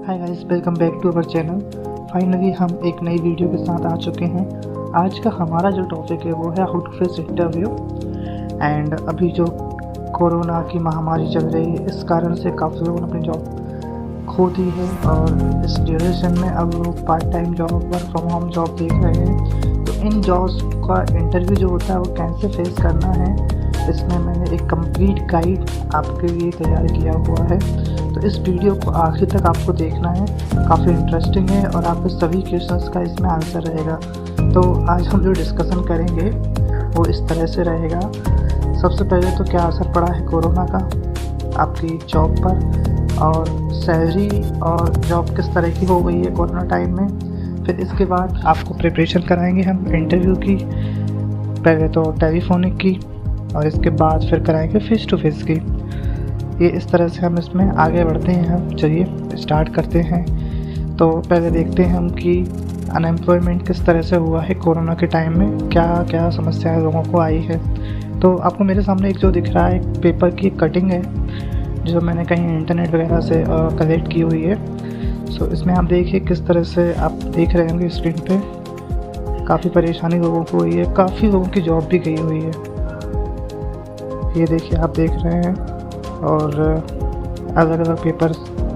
Hi guys, welcome back to our channel. Finally हम एक नई वीडियो के साथ आ चुके हैं। आज का हमारा जो टॉपिक है वो है how to face interview. And अभी जो कोरोना की महामारी चल रही है, इस कारण से काफ़ी लोगों ने अपनी जॉब खो दी है और इस ड्यूरेशन में अब लोग part time job, work from home job देख रहे हैं। तो इन जॉब्स का इंटरव्यू जो होता है वो कैसे फेस करना है, इसमें मैंने एक कंप्लीट गाइड आपके लिए तैयार किया हुआ है। तो इस वीडियो को आखिर तक आपको देखना है, काफ़ी इंटरेस्टिंग है और आपके सभी क्वेश्चंस का इसमें आंसर रहेगा। तो आज हम जो डिस्कशन करेंगे वो इस तरह से रहेगा। सबसे पहले तो क्या असर पड़ा है कोरोना का आपकी जॉब पर, और सैलरी और जॉब किस तरह की हो गई है कोरोना टाइम में। फिर इसके बाद आपको प्रिपरेशन कराएंगे हम इंटरव्यू की, पहले तो टेलीफोनिक की और इसके बाद फिर कराएंगे फेस टू फेस की। ये इस तरह से हम इसमें आगे बढ़ते हैं। हम चलिए स्टार्ट करते हैं। तो पहले देखते हैं हम कि अनएम्प्लॉयमेंट किस तरह से हुआ है कोरोना के टाइम में, क्या क्या समस्याएं लोगों को आई है। तो आपको मेरे सामने एक जो दिख रहा है एक पेपर की कटिंग है जो मैंने कहीं इंटरनेट वगैरह से कलेक्ट की हुई है। सो इसमें आप देखिए किस तरह से आप देख रहे होंगे स्क्रीन पे, काफ़ी परेशानी लोगों को हुई है, काफ़ी लोगों की जॉब भी गई हुई है। ये देखिए आप देख रहे हैं, और अलग अलग पेपर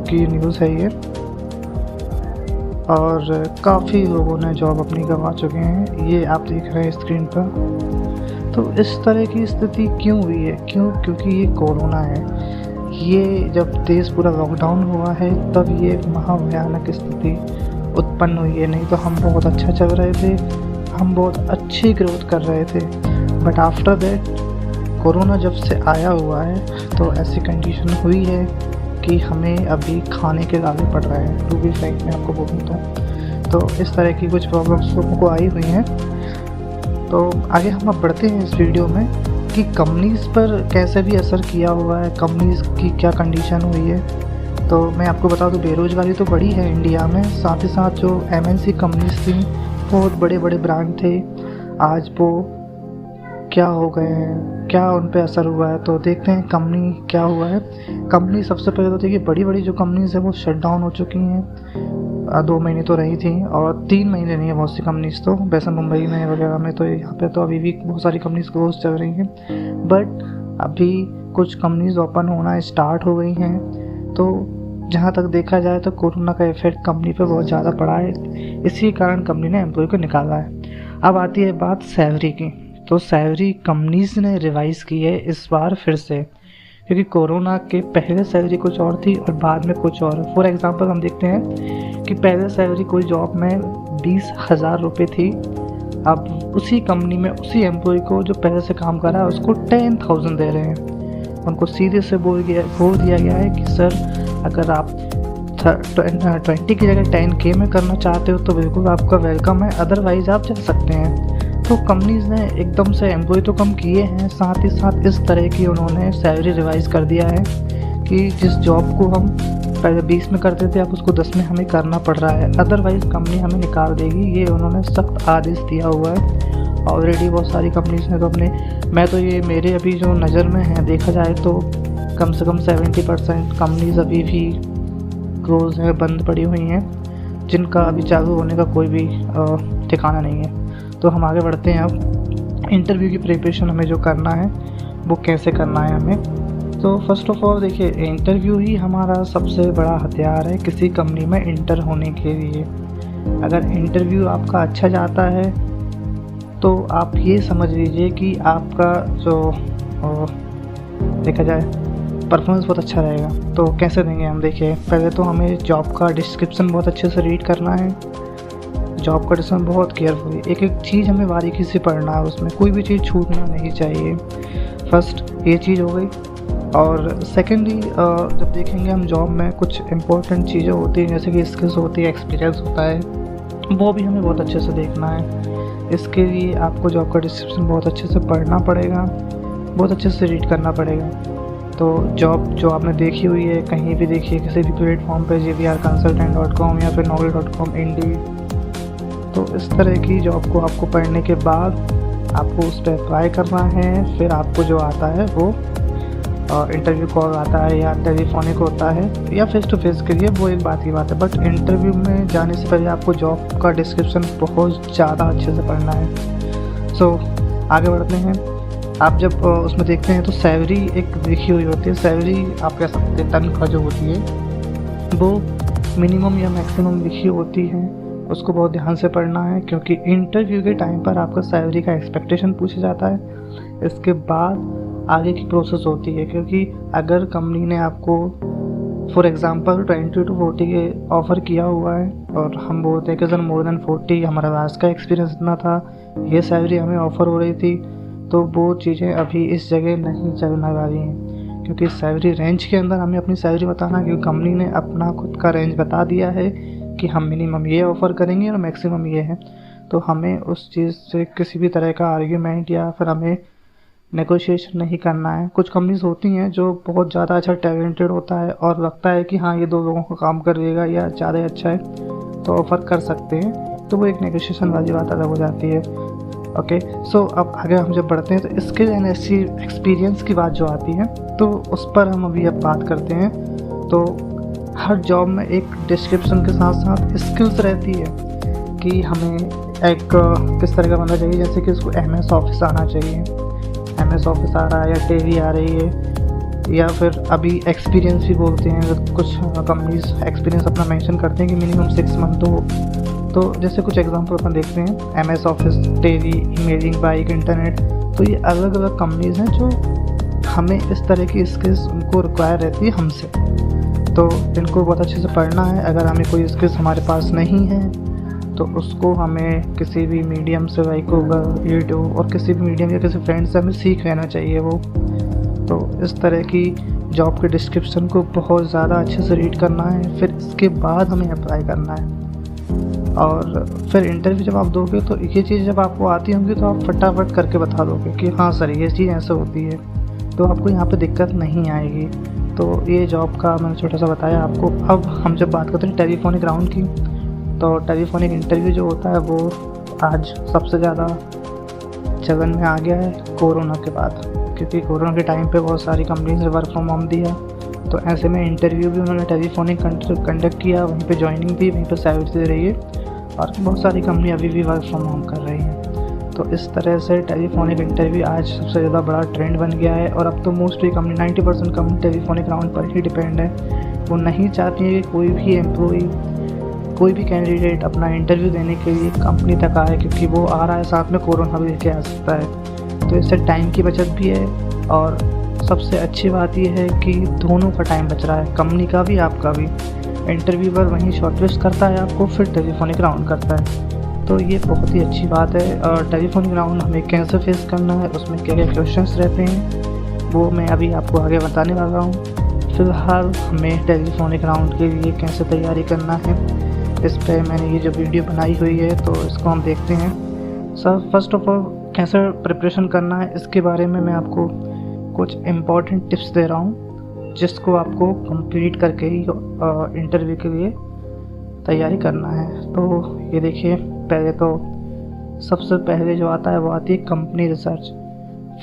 की न्यूज़ है ये, और काफ़ी लोगों ने जॉब अपनी गंवा चुके हैं, ये आप देख रहे हैं स्क्रीन पर। तो इस तरह की स्थिति क्यों हुई है? क्योंकि ये कोरोना है। ये जब देश पूरा लॉकडाउन हुआ है तब ये महाभयानक स्थिति उत्पन्न हुई है। नहीं तो हम बहुत अच्छा चल रहे थे, हम बहुत अच्छी ग्रोथ कर रहे थे, बट आफ्टर दैट कोरोना जब से आया हुआ है तो ऐसी कंडीशन हुई है कि हमें अभी खाने के लाले पड़ रहे हैं। टू बी फ्रैंक मैं आपको बोलूँ तो इस तरह की कुछ प्रॉब्लम्स लोगों को आई हुई हैं। तो आगे हम अब बढ़ते हैं इस वीडियो में कि कंपनीज़ पर कैसे भी असर किया हुआ है, कंपनीज़ की क्या कंडीशन हुई है। तो मैं आपको बता दूँ, बेरोज़गारी तो बढ़ी है इंडिया में, साथ ही साथ जो MNC कंपनीज़ थी, बहुत बड़े बड़े ब्रांड थे, आज वो क्या हो गए हैं, क्या उन पे असर हुआ है। तो देखते हैं कंपनी क्या हुआ है। कंपनी सबसे पहले तो देखिए बड़ी बड़ी जो कंपनीज़ है वो शट डाउन हो चुकी हैं। 2 महीने तो रही थी और 3 महीने नहीं है बहुत सी कंपनीज़ तो, वैसे मुंबई में वगैरह में तो यहाँ पे तो अभी भी बहुत सारी कंपनीज़ क्लोज चल रही हैं, बट अभी कुछ कंपनीज़ ओपन होना स्टार्ट हो गई हैं। तो जहाँ तक देखा जाए तो कोरोना का इफेक्ट कंपनी पे बहुत ज़्यादा पड़ा है, इसी कारण कंपनी ने एम्प्लॉय को निकाला है। अब आती है बात सैलरी की। तो सैलरी कंपनीज़ ने रिवाइज़ की है इस बार फिर से, क्योंकि कोरोना के पहले सैलरी कुछ और थी और बाद में कुछ और। फॉर एग्जांपल हम देखते हैं कि पहले सैलरी कोई जॉब में 20,000 रुपये थी, अब उसी कंपनी में उसी एम्प्लॉय को जो पहले से काम कर रहा है उसको 10,000 दे रहे हैं। उनको सीधे से बोल दिया गया है कि सर अगर आप 20 की जगह 10K में करना चाहते हो तो बिल्कुल आपका वेलकम है, अदरवाइज़ आप चल सकते हैं। तो कंपनीज़ ने एकदम से एम्प्लॉय तो कम किए हैं, साथ ही साथ इस तरह की उन्होंने सैलरी रिवाइज़ कर दिया है कि जिस जॉब को हम पहले 20 में करते थे अब उसको 10 में हमें करना पड़ रहा है, अदरवाइज़ कंपनी हमें निकाल देगी। ये उन्होंने सख्त आदेश दिया हुआ है। ऑलरेडी बहुत सारी कंपनीज़ ने तो मैं तो ये मेरे अभी जो नज़र में है देखा जाए तो कम से कम 70% कंपनीज़ अभी भी क्लोज है, बंद पड़ी हुई हैं, जिनका अभी चालू होने का कोई भी ठिकाना नहीं है। तो हम आगे बढ़ते हैं। अब इंटरव्यू की प्रिपरेशन हमें जो करना है वो कैसे करना है हमें। तो फर्स्ट ऑफ ऑल देखिए, इंटरव्यू ही हमारा सबसे बड़ा हथियार है किसी कंपनी में इंटर होने के लिए। अगर इंटरव्यू आपका अच्छा जाता है तो आप ये समझ लीजिए कि आपका जो देखा जाए परफॉर्मेंस बहुत अच्छा रहेगा। तो कैसे देंगे हम, देखिए पहले तो हमें जॉब का डिस्क्रिप्शन बहुत अच्छे से रीड करना है। जॉब का डिस्क्रिप्शन बहुत केयरफुली, एक एक चीज़ हमें बारीकी से पढ़ना है, उसमें कोई भी चीज़ छूटना नहीं चाहिए। फर्स्ट ये चीज़ हो गई। और सेकेंडली जब देखेंगे हम जॉब में कुछ इंपॉर्टेंट चीज़ें होती हैं जैसे कि स्किल्स होती है, एक्सपीरियंस होता है, वो भी हमें बहुत अच्छे से देखना है। इसके लिए आपको जॉब का डिस्क्रिप्शन बहुत अच्छे से पढ़ना पड़ेगा, बहुत अच्छे से रीड करना पड़ेगा। तो जॉब जो आपने देखी हुई है कहीं भी देखिए, किसी भी प्लेटफॉर्म पे jbrconsultant.com या फिर novel.com, Indeed, तो इस तरह की जॉब को आपको पढ़ने के बाद आपको उस पर अप्लाई करना है। फिर आपको जो आता है वो इंटरव्यू कॉल आता है या टेलीफोनिक होता है या फेस टू फेस के लिए, वो एक बात की बात है। बट इंटरव्यू में जाने से पहले आपको जॉब का डिस्क्रिप्शन बहुत ज़्यादा अच्छे से पढ़ना है। सो आगे बढ़ते हैं। आप जब उसमें देखते हैं तो सैलरी एक लिखी हुई होती है। सैलरी आप कह सकते हैं तनख्वाह जो होती है वो मिनिमम या मैक्सिमम लिखी होती है, उसको बहुत ध्यान से पढ़ना है, क्योंकि इंटरव्यू के टाइम पर आपका सैलरी का एक्सपेक्टेशन पूछा जाता है। इसके बाद आगे की प्रोसेस होती है, क्योंकि अगर कंपनी ने आपको फॉर एग्जांपल 20 to 40 के ऑफ़र किया हुआ है और हम बोलते हैं कि सर मोर देन 40 हमारा लास्ट का एक्सपीरियंस इतना था, ये सैलरी हमें ऑफ़र हो रही थी, तो वो चीज़ें अभी इस जगह नहीं चलने वाली हैं, क्योंकि सैलरी रेंज के अंदर हमें अपनी सैलरी बताना, क्योंकि कंपनी ने अपना खुद का रेंज बता दिया है कि हम मिनिमम ये ऑफ़र करेंगे और मैक्सिमम ये है। तो हमें उस चीज़ से किसी भी तरह का आर्ग्यूमेंट या फिर हमें नेगोशिएशन नहीं करना है। कुछ कंपनीज होती हैं जो बहुत ज़्यादा अच्छा टैलेंटेड होता है और लगता है कि हाँ ये 2 लोगों को काम कर देगा या ज़्यादा अच्छा है तो ऑफ़र कर सकते हैं, तो वो एक नेगोशिएशन वाली बात अलग हो जाती है। ओके, सो अब आगे हम जब बढ़ते हैं तो स्किल एंड एक्सपीरियंस की बात जो आती है तो उस पर हम अभी अब बात करते हैं। तो हर जॉब में एक डिस्क्रिप्शन के साथ साथ स्किल्स रहती है कि हमें एक किस तरह का बंदा चाहिए, जैसे कि उसको MS ऑफिस आना चाहिए, MS ऑफिस आ रहा है या टेली आ रही है, या फिर अभी एक्सपीरियंस भी बोलते हैं। कुछ कंपनीज एक्सपीरियंस अपना मेंशन करते हैं कि मिनिमम 6 मंथ हो। तो जैसे कुछ एग्जांपल अपन देखते हैं, MS office, Tally, imaging, bike, internet, तो ये अलग अलग कंपनीज हैं जो हमें इस तरह की स्किल्स उनको रिक्वायर रहती है हमसे, तो इनको बहुत अच्छे से पढ़ना है। अगर हमें कोई स्किल्स हमारे पास नहीं है तो उसको हमें किसी भी मीडियम से, लाइक गूगल, यूट्यूब और किसी भी मीडियम या किसी फ्रेंड से हमें सीख लेना चाहिए वो। तो इस तरह की जॉब के डिस्क्रिप्शन को बहुत ज़्यादा अच्छे से रीड करना है, फिर इसके बाद हमें अप्लाई करना है। और फिर इंटरव्यू जब आप दोगे तो ये चीज़ जब आपको आती होंगी तो आप फटाफट करके बता दोगे कि हाँ सर ये चीज़ ऐसे होती है, तो आपको यहाँ पे दिक्कत नहीं आएगी। तो ये जॉब का मैंने छोटा सा बताया आपको। अब हम जब बात करते हैं टेलीफोनिक राउंड की, तो टेलीफोनिक इंटरव्यू जो होता है वो आज सबसे ज़्यादा चलन में आ गया है कोरोना के बाद, क्योंकि कोरोना के टाइम पे बहुत सारी कंपनीज ने वर्क फ्रॉम होम दिया, तो ऐसे में इंटरव्यू भी उन्होंने टेलीफोनिक कंडक्ट किया, वहीं पे ज्वाइनिंग भी वहीं पे सैलरी दे रही है, और बहुत सारी कंपनी अभी भी वर्क फ्रॉम होम कर रही हैं। तो इस तरह से टेलीफोनिक इंटरव्यू आज सबसे ज़्यादा बड़ा ट्रेंड बन गया है, और अब तो mostly company 90% company telephonic round पर ही डिपेंड है। वो नहीं चाहती है कि कोई भी एम्प्लॉई, कोई भी कैंडिडेट अपना इंटरव्यू देने के लिए कंपनी तक आए, क्योंकि वो आ रहा है साथ में कोरोना भी लेके आ सकता है। तो इससे टाइम की बचत भी है, और सबसे अच्छी बात यह है कि दोनों का टाइम बच रहा है, कंपनी का भी आपका भी। इंटरव्यूअर वहीं शॉर्टलिस्ट करता है आपको, फिर टेलीफोनिक राउंड करता है, तो ये बहुत ही अच्छी बात है। और टेलीफोनिक राउंड हमें कैसे फेस करना है, उसमें क्या क्या क्वेश्चंस रहते हैं, वो मैं अभी आपको आगे बताने वाला हूँ। फ़िलहाल हमें टेलीफोनिक राउंड के लिए कैसे तैयारी करना है, इस पर मैंने ये जो वीडियो बनाई हुई है, तो इसको हम देखते हैं। सर फर्स्ट ऑफ ऑल कैसे प्रिपरेशन करना है इसके बारे में मैं आपको कुछ इम्पॉर्टेंट टिप्स दे रहा हूँ, जिसको आपको कंप्लीट करके ही इंटरव्यू के लिए तैयारी करना है। तो ये देखिए, पहले तो सबसे पहले जो आता है वो आती है कंपनी रिसर्च,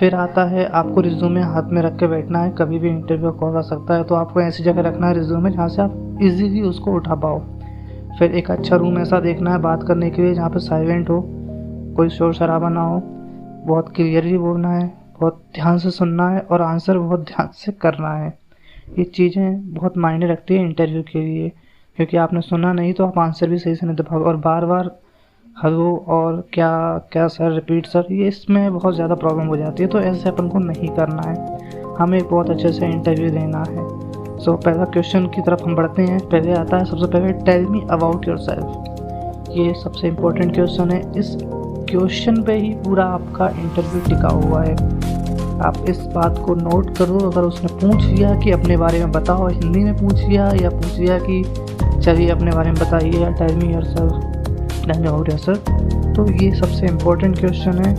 फिर आता है आपको रिज्यूमे हाथ में रख के बैठना है, कभी भी इंटरव्यू कॉल आ सकता है, तो आपको ऐसी जगह रखना है रिज्यूमे जहाँ से आप इजीली उसको उठा पाओ। फिर एक अच्छा रूम ऐसा देखना है बात करने के लिए जहाँ पे साइलेंट हो, कोई शोर शराबा ना हो, बहुत क्लियरली बोलना है, बहुत ध्यान से सुनना है और आंसर बहुत ध्यान से करना है। ये चीज़ें बहुत मायने रखती है इंटरव्यू के लिए, क्योंकि आपने सुना नहीं तो आप आंसर भी सही से नहीं दे पाओगे, और बार बार हेलो और क्या क्या सर, रिपीट सर, ये इसमें बहुत ज़्यादा प्रॉब्लम हो जाती है। तो ऐसे अपन को नहीं करना है, हमें बहुत अच्छे से इंटरव्यू देना है। सो पहला क्वेश्चन की तरफ हम बढ़ते हैं। पहले आता है सबसे पहले टेल मी अबाउट योरसेल्फ। ये सबसे इम्पोर्टेंट क्वेश्चन है, इस क्वेश्चन पे ही पूरा आपका इंटरव्यू टिका हुआ है। आप इस बात को नोट करो, अगर उसने पूछ लिया कि अपने बारे में बताओ, हिंदी में पूछ लिया या पूछ लिया कि चलिए अपने बारे में बताइए, या tell me yourself, tell me about yourself, तो ये सबसे इम्पोर्टेंट क्वेश्चन है।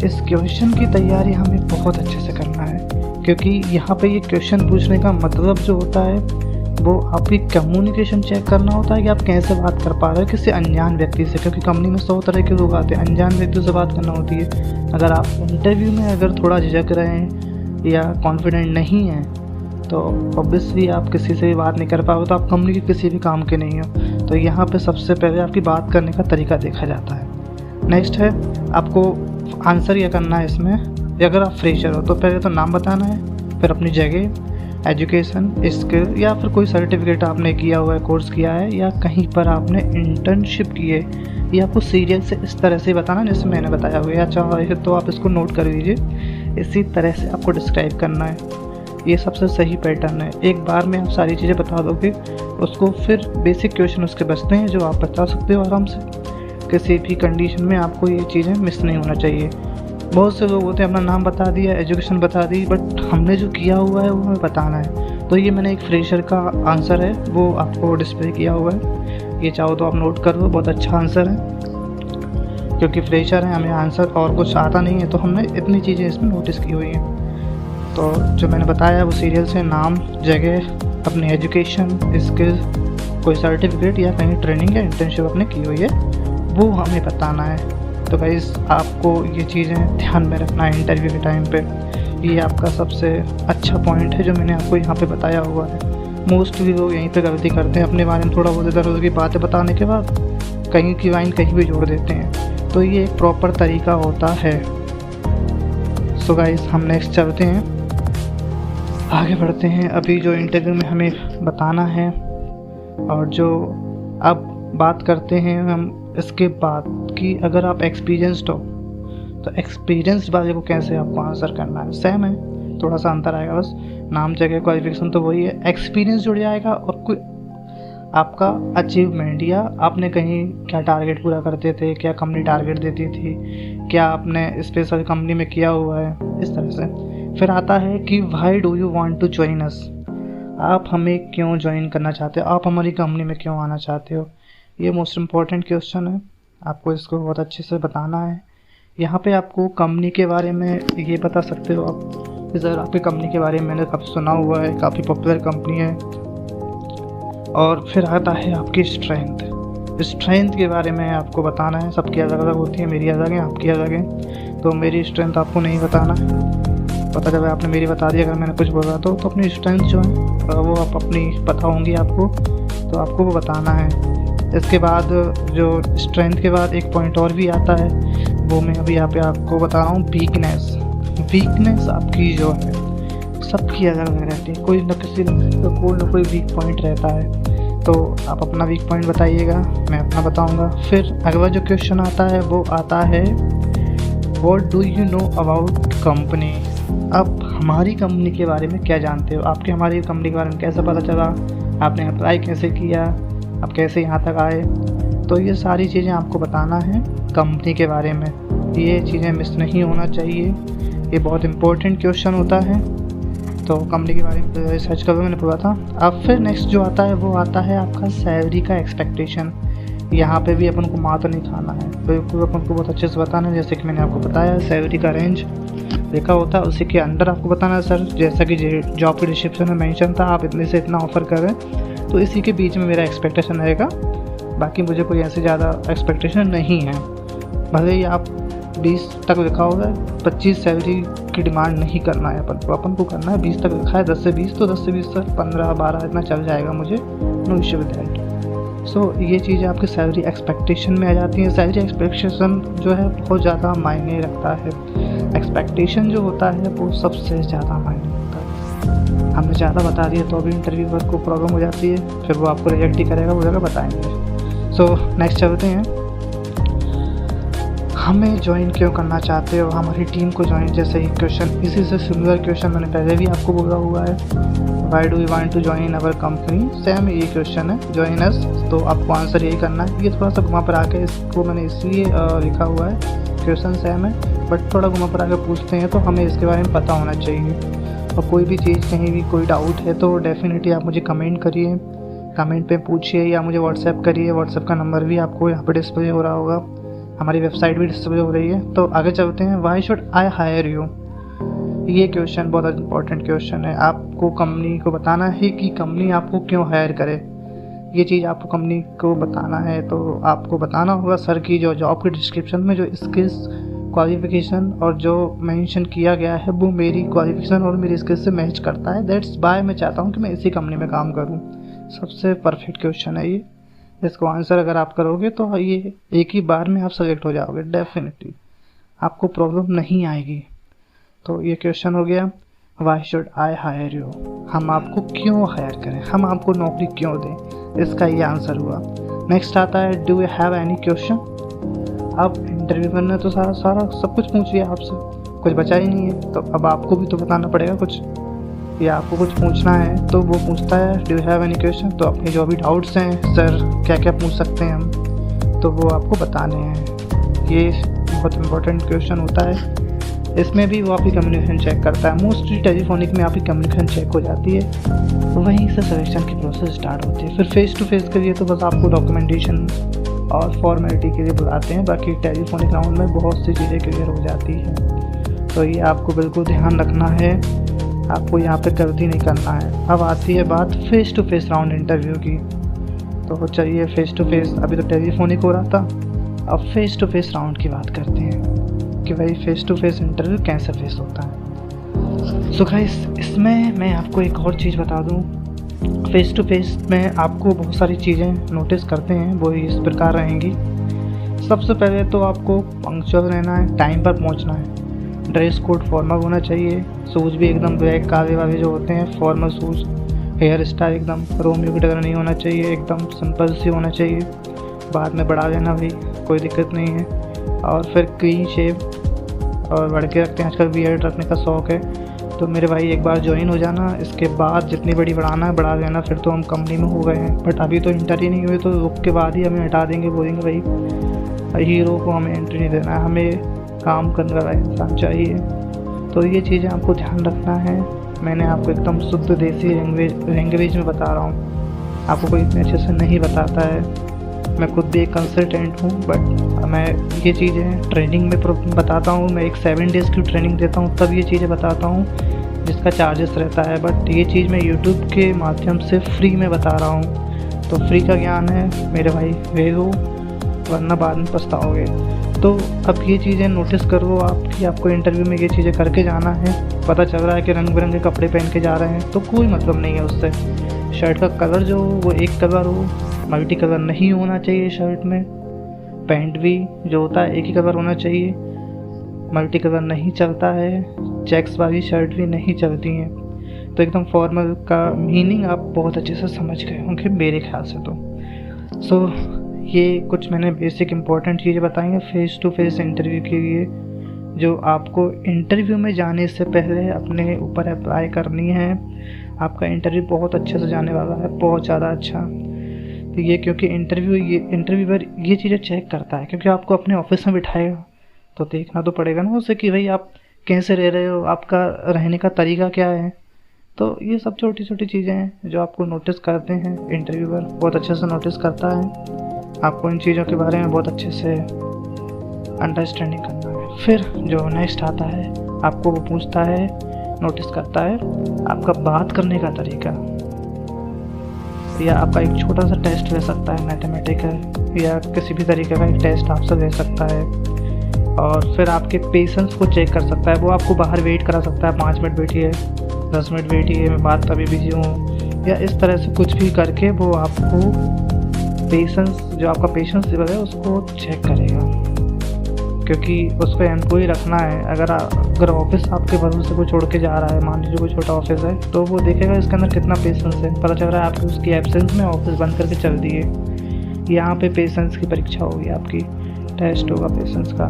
इस क्वेश्चन की तैयारी हमें बहुत अच्छे से करना है, क्योंकि यहाँ पे ये क्वेश्चन पूछने का मतलब जो होता है वो आपकी कम्युनिकेशन चेक करना होता है कि आप कैसे बात कर पा रहे हो किसी अनजान व्यक्ति से, क्योंकि कंपनी में 100 तरह के लोग आते हैं, अनजान व्यक्ति से बात करना होती है। अगर आप इंटरव्यू में अगर थोड़ा झिझक रहे हैं या कॉन्फिडेंट नहीं हैं तो ऑब्वियसली आप किसी से भी बात नहीं कर पाओगे, तो आप कंपनी के किसी भी काम के नहीं हो। तो यहाँ पे सबसे पहले आपकी बात करने का तरीका देखा जाता है। नेक्स्ट है आपको आंसर यह करना है इसमें, अगर आप फ्रेशर हो तो पहले तो नाम बताना है, फिर अपनी जगह, एजुकेशन, स्किल या फिर कोई सर्टिफिकेट आपने किया हुआ है, कोर्स किया है या कहीं पर आपने इंटर्नशिप की है, ये आपको सीरियल से इस तरह से बताना जैसे मैंने बताया हुआ है, या चाहे तो आप इसको नोट कर लीजिए, इसी तरह से आपको डिस्क्राइब करना है। ये सबसे सही पैटर्न है। एक बार में आप सारी चीज़ें बता दोगे उसको, फिर बेसिक क्वेश्चन उसके बचते हैं जो आप बता सकते हो आराम से। किसी भी कंडीशन में आपको ये चीज़ें मिस नहीं होना चाहिए। बहुत से लोग होते हैं अपना नाम बता दिया, एजुकेशन बता दी, बट हमने जो किया हुआ है वो हमें बताना है। तो ये मैंने एक फ्रेशर का आंसर है वो आपको डिस्प्ले किया हुआ है, ये चाहो तो आप नोट कर लो, बहुत अच्छा आंसर है। क्योंकि फ्रेशर है, हमें आंसर और कुछ आता नहीं है, तो हमने इतनी चीज़ें इसमें नोटिस की हुई हैं। तो जो मैंने बताया वो सीरियल से नाम, जगह, अपनी एजुकेशन, स्किल, कोई सर्टिफिकेट या कहीं ट्रेनिंग या इंटर्नशिप आपने की हुई है वो हमें बताना है। तो गाइस आपको ये चीज़ें ध्यान में रखना है इंटरव्यू के टाइम पे। ये आपका सबसे अच्छा पॉइंट है जो मैंने आपको यहाँ पे बताया हुआ है। मोस्टली लोग यहीं पे गलती करते हैं, अपने बारे में थोड़ा बहुत इधर उधर की बातें बताने के बाद कहीं की लाइन कहीं भी जोड़ देते हैं। तो ये एक प्रॉपर तरीका होता है। सो गाइस हम नेक्स्ट चलते हैं, आगे बढ़ते हैं। अभी जो इंटरव्यू में हमें बताना है और जो अब बात करते हैं हम इसके बाद कि अगर आप एक्सपीरियंस्ड हो तो एक्सपीरियंस्ड वाले को कैसे आपको आंसर करना है। सेम है, थोड़ा सा अंतर आएगा बस, नाम, जगह, क्वालिफिकेशन तो वही है, एक्सपीरियंस जुड़ जाएगा और कोई आपका अचीवमेंट या आपने कहीं क्या टारगेट पूरा करते थे, क्या कंपनी टारगेट देती थी, क्या आपने स्पेशल कंपनी में किया हुआ है, इस तरह से। फिर आता है कि why do you want to join us, आप हमें क्यों ज्वाइन करना चाहते हो, आप हमारी कंपनी में क्यों आना चाहते हो। ये मोस्ट इम्पॉर्टेंट क्वेश्चन है, आपको इसको बहुत अच्छे से बताना है। यहाँ पे आपको कंपनी के बारे में ये बता सकते हो आप, सर आपकी कंपनी के बारे में मैंने काफ़ी सुना हुआ है, काफ़ी पॉपुलर कंपनी है। और फिर आता है आपकी स्ट्रेंथ के बारे में आपको बताना है। सबकी अलग अलग होती है, मेरी अलग है, आपकी अलग है। तो मेरी स्ट्रेंथ आपको नहीं बताना है, पता चला आपने मेरी बता दी अगर मैंने कुछ बोला तो अपनी स्ट्रेंथ जो है वो आप अपनी पता होंगी आपको, तो आपको वो बताना है। इसके बाद जो स्ट्रेंथ के बाद एक पॉइंट और भी आता है, वो मैं अभी यहाँ पे आपको बता रहा हूँ, वीकनेस आपकी जो है सबकी अलग अलग रहती है, कोई न कोई वीक पॉइंट रहता है। तो आप अपना वीक पॉइंट बताइएगा, मैं अपना बताऊँगा। फिर अगला जो क्वेश्चन आता है वो आता है what do you know about company, आप हमारी कंपनी के बारे में क्या जानते हो, आपके हमारी कंपनी के बारे में कैसे पता चला, आपने अप्लाई कैसे किया, आप कैसे यहाँ तक आए। तो ये सारी चीज़ें आपको बताना है कंपनी के बारे में, ये चीज़ें मिस नहीं होना चाहिए, ये बहुत इंपॉर्टेंट क्वेश्चन होता है। तो कंपनी के बारे में रिसर्च करो, मैंने पूरा था। अब फिर नेक्स्ट जो आता है वो आता है आपका सैलरी का एक्सपेक्टेशन। यहाँ पे भी अपन को मार तो नहीं खाना है, बिल्कुल अपन को बहुत अच्छे से बताना है। जैसे कि मैंने आपको बताया सैलरी का रेंज देखा होता है, उसी के अंडर आपको बताना है सर, जैसा कि जॉब के डिस्क्रिप्शन में मेंशन था आप इतने से इतना ऑफ़र कर रहे हैं, तो इसी के बीच में मेरा एक्सपेक्टेशन रहेगा। बाकी मुझे कोई ऐसे ज़्यादा एक्सपेक्टेशन नहीं है, भले ही आप 20 तक लिखा होगा, 25 सैलरी की डिमांड नहीं करना है अपन को करना है 20 तक लिखा है, 10 से 20 तो 10 से 20 तक 15-12 इतना चल जाएगा मुझे, नो इश्यू विद दैट। सो ये चीज़ें आपकी सैलरी एक्सपेक्टेशन में आ जाती हैं। सैलरी एक्सपेक्टेशन जो है बहुत ज़्यादा मायने रखता है, एक्सपेक्टेशन जो होता है वो सबसे ज़्यादा मायने रखता है। हमने ज़्यादा बता दिया तो अभी इंटरव्यू पर को प्रॉब्लम हो जाती है, फिर वो आपको रिजेक्ट ही करेगा, वो जगह बताएंगे। सो नेक्स्ट चलते हैं, हमें ज्वाइन क्यों करना चाहते हो, हमारी टीम को ज्वाइन, जैसे ही क्वेश्चन इसी से सिमिलर क्वेश्चन मैंने पहले भी आपको बोला हुआ है, why do you want to join our company, same ये क्वेश्चन है, ज्वाइन अस। तो आपको आंसर यही करना है। ये थोड़ा सा घुमा पर आके इसको मैंने इसलिए लिखा हुआ है, क्वेश्चन सेम है बट थोड़ा घुमा पर आके पूछते हैं, तो हमें इसके बारे में पता होना चाहिए। और कोई भी चीज़ कहीं भी कोई डाउट है तो डेफिनेटली आप मुझे कमेंट करिए, कमेंट पे पूछिए या मुझे व्हाट्सएप करिए। व्हाट्सएप का नंबर भी आपको यहाँ पर डिस्प्ले हो रहा होगा, हमारी वेबसाइट भी डिस्प्ले हो रही है। तो आगे चलते हैं, why should I hire you, ये क्वेश्चन बहुत इंपॉर्टेंट क्वेश्चन है। आपको कंपनी को बताना है कि कंपनी आपको क्यों हायर करे, ये चीज़ आपको कंपनी को बताना है। तो आपको बताना होगा सर की जो जॉब के डिस्क्रिप्शन में जो स्किल्स क्वालिफ़िकेशन और जो मेंशन किया गया है वो मेरी क्वालिफ़िकेशन और मेरी स्किल से मैच करता है। दैट्स वाई मैं चाहता हूँ कि मैं इसी कंपनी में काम करूँ। सबसे परफेक्ट क्वेश्चन है ये। इसको आंसर अगर आप करोगे तो ये एक ही बार में आप सेलेक्ट हो जाओगे, डेफिनेटली आपको प्रॉब्लम नहीं आएगी। तो ये क्वेश्चन हो गया, why should I hire you, हम आपको क्यों हायर करें, हम आपको नौकरी क्यों दें, इसका ये आंसर हुआ। नेक्स्ट आता है, do you have any question. अब इंटरव्यूअर ने तो सारा सब कुछ पूछ लिया आपसे, कुछ बचा ही नहीं है, तो अब आपको भी तो बताना पड़ेगा कुछ, या आपको कुछ पूछना है। तो वो पूछता है do you have any question, तो अपने जो भी डाउट्स हैं, सर क्या क्या पूछ सकते हैं हम, तो वो आपको बताने हैं। ये बहुत इंपॉर्टेंट क्वेश्चन होता है। इसमें भी वो आपकी कम्युनिकेशन चेक करता है। मोस्टली टेलीफोनिक में आपकी कम्युनिकेशन चेक हो जाती है, वहीं से सिलेक्शन की प्रोसेस स्टार्ट होती है। फिर फेस टू फेस के लिए तो बस आपको डॉक्यूमेंटेशन और फॉर्मेलिटी के लिए बुलाते हैं, बाकी टेलीफोनिक राउंड में बहुत सी चीज़ें क्लियर हो जाती हैं। तो ये आपको बिल्कुल ध्यान रखना है, आपको यहाँ पे गलती नहीं करना है। अब आती है बात face to face round interview की। तो चलिए फेस टू फेस, अभी तो टेलीफोनिक हो रहा था, अब फेस टू फेस राउंड की बात करते हैं कि भाई फेस टू फेस इंटरव्यू कैसे फेस होता है। सो गाइस, इसमें मैं आपको एक और चीज़ बता दूं, फेस टू फेस में आपको बहुत सारी चीज़ें नोटिस करते हैं, वो इस प्रकार रहेंगी। सबसे पहले तो आपको पंक्चुअल रहना है, टाइम पर पहुंचना है, ड्रेस कोड फॉर्मल होना चाहिए, शूज़ भी एकदम ब्लैक काले वाले जो होते हैं फॉर्मल शूज़, हेयर स्टाइल एकदम रोमियो की तरह नहीं होना चाहिए, एकदम सिंपल सी होना चाहिए। बाद में बढ़ा लेना भाई, कोई दिक्कत नहीं है। और फिर क्लीन शेव, और लड़के रखते हैं आजकल बियर्ड रखने का शौक़ है, तो मेरे भाई एक बार ज्वाइन हो जाना, इसके बाद जितनी बड़ी बढ़ाना है बढ़ा लेना, फिर तो हम कंपनी में हो गए हैं। बट अभी तो इंटर ही नहीं हुए, तो रुक के बाद ही हमें हटा देंगे, बोलेंगे भाई हीरो को हमें एंट्री नहीं देना है, हमें काम करने वाला इंसान चाहिए। तो ये चीज़ें आपको ध्यान रखना है। मैंने आपको एकदम शुद्ध देसी लैंग्वेज में बता रहा हूँ, आपको कोई इतने अच्छे से नहीं बताता है। मैं खुद भी एक कंसल्टेंट हूँ, बट मैं ये चीज़ें ट्रेनिंग में बताता हूँ। मैं एक 7 डेज़ की ट्रेनिंग देता हूँ, तब ये चीज़ें बताता हूँ, जिसका चार्जेस रहता है। बट ये चीज़ मैं यूट्यूब के माध्यम से फ्री में बता रहा हूँ, तो फ्री का ज्ञान है मेरे भाई, ले लो, वरना बाद में पछताओगे। तो अब ये चीज़ें नोटिस करो आपकी, आपको इंटरव्यू में ये चीज़ें करके जाना है। पता चल रहा है कि रंग बिरंगे कपड़े पहन के जा रहे हैं, तो कोई मतलब नहीं है उससे। शर्ट का कलर जो वो एक कलर हो, मल्टी कलर नहीं होना चाहिए शर्ट में। पैंट भी जो होता है एक ही कलर होना चाहिए, मल्टी कलर नहीं चलता है। चेक्स वाली शर्ट भी नहीं चलती हैं। तो एकदम फॉर्मल का मीनिंग आप बहुत अच्छे से समझ गए होंगे मेरे ख्याल से। तो सो ये कुछ मैंने बेसिक इंपॉर्टेंट चीज़ें बताई हैं फेस टू फेस इंटरव्यू के लिए, जो आपको इंटरव्यू में जाने से पहले अपने ऊपर अप्लाई करनी है। आपका इंटरव्यू बहुत अच्छे से जाने वाला है, बहुत ज़्यादा अच्छा। तो ये क्योंकि इंटरव्यूअर ये चीज़ें चेक करता है, क्योंकि आपको अपने ऑफिस में बिठाएगा, तो देखना तो पड़ेगा ना उसे कि भाई आप कैसे रह रहे हो, आपका रहने का तरीका क्या है। तो ये सब छोटी छोटी चीज़ें हैं जो आपको नोटिस करते हैं, इंटरव्यूअर बहुत अच्छे से नोटिस करता है। आपको इन चीज़ों के बारे में बहुत अच्छे से अंडरस्टैंडिंग करना है। फिर जो नेक्स्ट आता है, आपको वो पूछता है, नोटिस करता है आपका बात करने का तरीका, या आपका एक छोटा सा टेस्ट ले सकता है मैथमेटिकल, या किसी भी तरीके का एक टेस्ट आपसे ले सकता है। और फिर आपके पेशेंस को चेक कर सकता है। वो आपको बाहर वेट करा सकता है, 5 मिनट वेटिए, 10 मिनट वेटिए, मैं बात अभी बिजी हूँ, या इस तरह से कुछ भी करके वो आपको पेशेंस, जो आपका पेशेंस लेवल है उसको चेक करेगा, क्योंकि उसको एम्प्लॉय रखना है। अगर ऑफिस आपके भरोसे को छोड़ के जा रहा है, मान लीजिए कोई छोटा ऑफिस है, तो वो देखेगा इसके अंदर कितना पेशेंस है। पता चल रहा है आपकी उसकी एब्सेंस में ऑफिस बंद करके चल दिए। यहाँ पे पेशेंस की परीक्षा होगी, आपकी टेस्ट होगा पेशेंस का।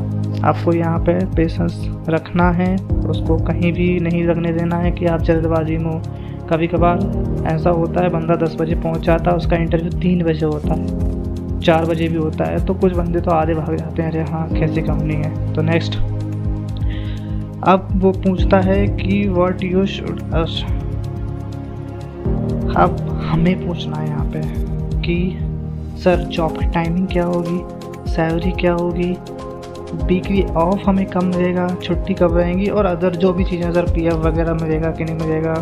आपको यहाँ पे पेशेंस रखना है, उसको कहीं भी नहीं लगने देना है कि आप जल्दबाजी में हो। कभी कभार ऐसा होता है बंदा 10 बजे पहुँच जाता है, उसका इंटरव्यू 3 बजे होता है, 4 बजे भी होता है, तो कुछ बंदे तो आधे भाग जाते हैं, अरे हाँ कैसी कंपनी है। तो नेक्स्ट अब वो पूछता है कि व्हाट यू शुड अस। अब हमें पूछना है यहाँ पे कि सर जॉब की टाइमिंग क्या होगी, सैलरी क्या होगी, वीकली ऑफ हमें कब मिलेगा, छुट्टी कब रहेंगी, और अदर जो भी चीज़ें, सर पीएफ वगैरह मिलेगा कि नहीं मिलेगा।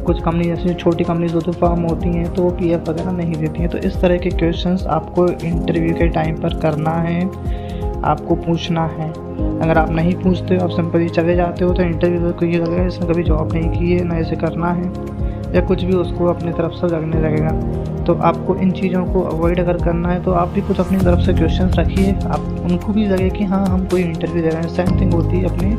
कुछ कंपनी जैसे छोटी कंपनीज होती फर्म होती हैं तो वो पीएफ वगैरह नहीं देती हैं। तो इस तरह के क्वेश्चंस आपको इंटरव्यू के टाइम पर करना है। आपको पूछना है। अगर आप नहीं पूछते हो, आप सिंपली चले जाते हो, तो इंटरव्यू को ये लगेगा इसने कभी जॉब नहीं की है, ना इसे करना है, या कुछ भी उसको अपनी तरफ से लगने लगेगा। तो आपको इन चीज़ों को अवॉइड अगर करना है तो आप भी कुछ अपनी तरफ से क्वेश्चंस रखिए, आप उनको भी लगे कि हाँ हम कोई इंटरव्यू दे रहे हैं। सेम थिंग होती है अपने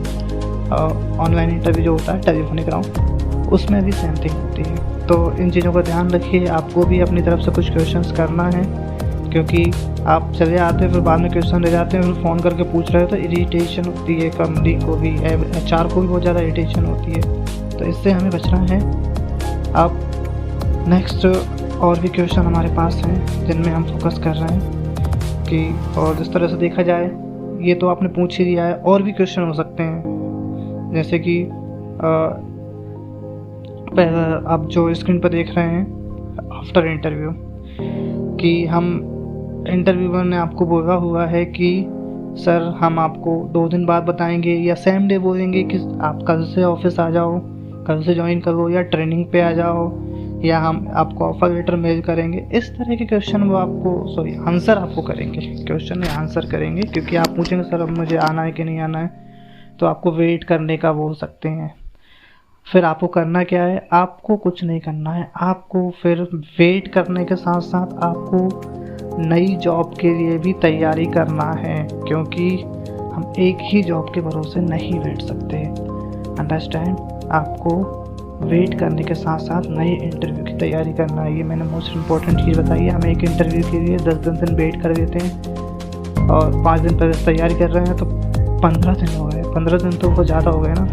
ऑनलाइन इंटरव्यू जो होता है टेलीफोनिक राउंड, उसमें भी सेम थिंग होती है। तो इन चीज़ों का ध्यान रखिए, आपको भी अपनी तरफ से कुछ क्वेश्चंस करना है, क्योंकि आप चले आते हैं फिर बाद में क्वेश्चन रह जाते हैं, फिर फ़ोन करके पूछ रहे हो तो इरिटेशन होती है, कंपनी को भी, HR को भी बहुत ज़्यादा इरिटेशन होती है। तो इससे हमें बचना है। आप नेक्स्ट और भी क्वेश्चन हमारे पास हैं जिनमें हम फोकस कर रहे हैं कि, और जिस तरह से देखा जाए ये तो आपने पूछ ही दिया है, और भी क्वेश्चन हो सकते हैं, जैसे कि आप जो स्क्रीन पर देख रहे हैं आफ्टर इंटरव्यू, कि हम इंटरव्यूअर ने आपको बोला हुआ है कि सर हम आपको 2 दिन बाद बताएंगे, या सेम डे बोलेंगे कि आप कल से ऑफिस आ जाओ, कल से ज्वाइन करो, या ट्रेनिंग पे आ जाओ, या हम आपको ऑफर लेटर मेल करेंगे। इस तरह के क्वेश्चन वो आपको आंसर आपको करेंगे, क्वेश्चन में आंसर करेंगे, क्योंकि आप पूछेंगे सर अब मुझे आना है कि नहीं आना है, तो आपको वेट करने का बोल सकते हैं। फिर आपको करना क्या है, आपको कुछ नहीं करना है, आपको फिर वेट करने के साथ साथ आपको नई जॉब के लिए भी तैयारी करना है, क्योंकि हम एक ही जॉब के भरोसे नहीं बैठ सकते। अंडरस्टैंड? आपको वेट करने के साथ साथ नए इंटरव्यू की तैयारी करना है। ये मैंने मोस्ट इम्पॉर्टेंट चीज़ बताई है। हम एक इंटरव्यू के लिए 10 दिन वेट कर देते हैं और 5 दिन पहले तैयारी कर रहे हैं, तो 15 दिन हो गए। 15 दिन तो बहुत ज़्यादा हो गए ना,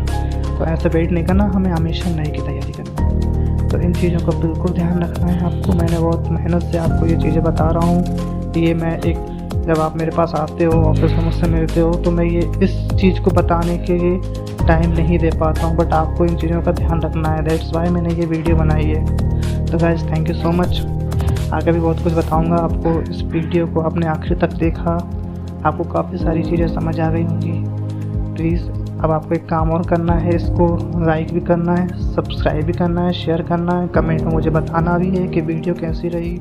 तो ऐसे वेट नहीं करना, हमें हमेशा नई की तैयारी करनी है। तो इन चीज़ों का बिल्कुल ध्यान रखना है आपको। मैंने बहुत मेहनत से आपको ये चीज़ें बता रहा हूँ। ये मैं जब आप मेरे पास आते हो, ऑफिस में मुझसे मिलते हो, तो मैं ये इस चीज़ को बताने के लिए टाइम नहीं दे पाता हूँ, बट आपको इन चीज़ों का ध्यान रखना है। दैट्स वाई मैंने ये वीडियो बनाई है। तो guys thank you so much. आगे भी बहुत कुछ बताऊँगा आपको। इस वीडियो को आपने आखिर तक देखा, आपको काफ़ी सारी चीज़ें समझ आ गई होंगी। प्लीज़ अब आपको एक काम और करना है, इसको लाइक भी करना है, सब्सक्राइब भी करना है, शेयर करना है, कमेंट में मुझे बताना भी है कि वीडियो कैसी रही।